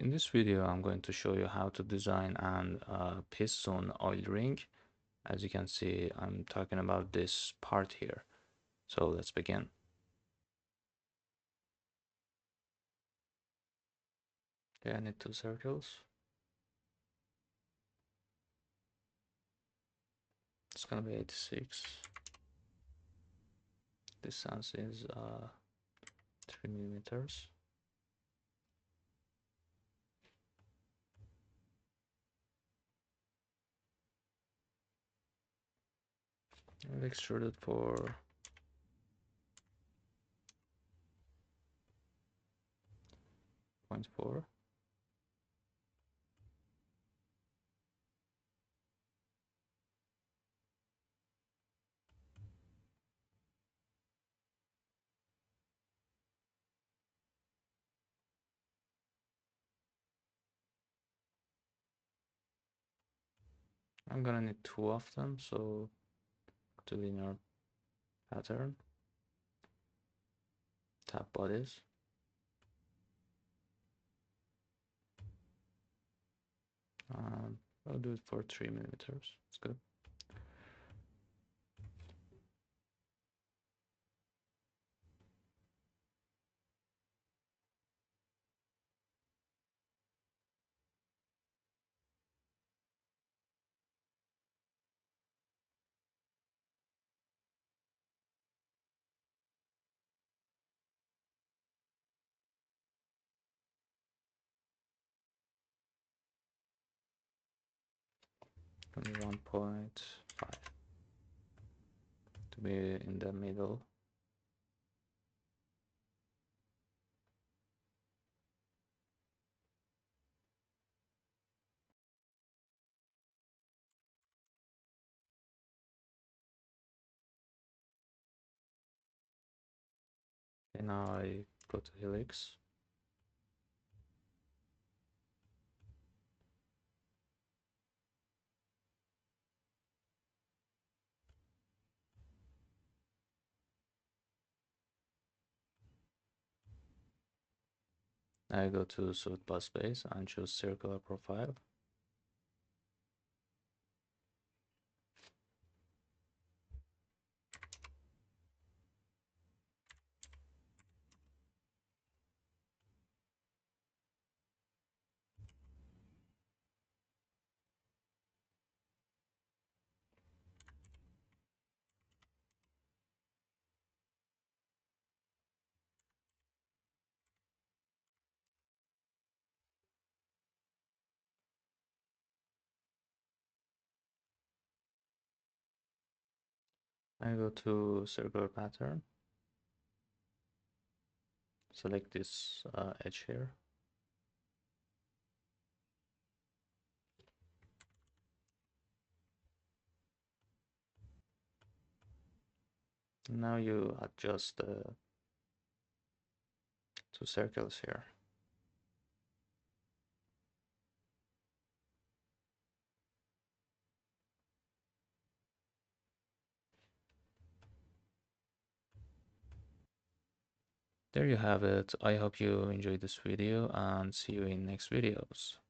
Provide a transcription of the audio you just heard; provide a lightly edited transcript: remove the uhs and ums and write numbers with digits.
In this video, I'm going to show you how to design an piston oil ring. As you can see, I'm talking about this part here. So let's begin. Okay, I need two circles. It's gonna be 86. Distance is 3 millimeters. I'll extrude it for 0.4. I'm gonna need two of them, so to linear pattern, tap bodies. I'll do it for 3 millimeters. It's good. Only 1.5 to be in the middle. And now I go to helix. I go to Suit Bus Base and choose circular profile. I go to circular pattern, select this edge here. Now you adjust the two circles here. There you have it. I hope you enjoyed this video and see you in next videos.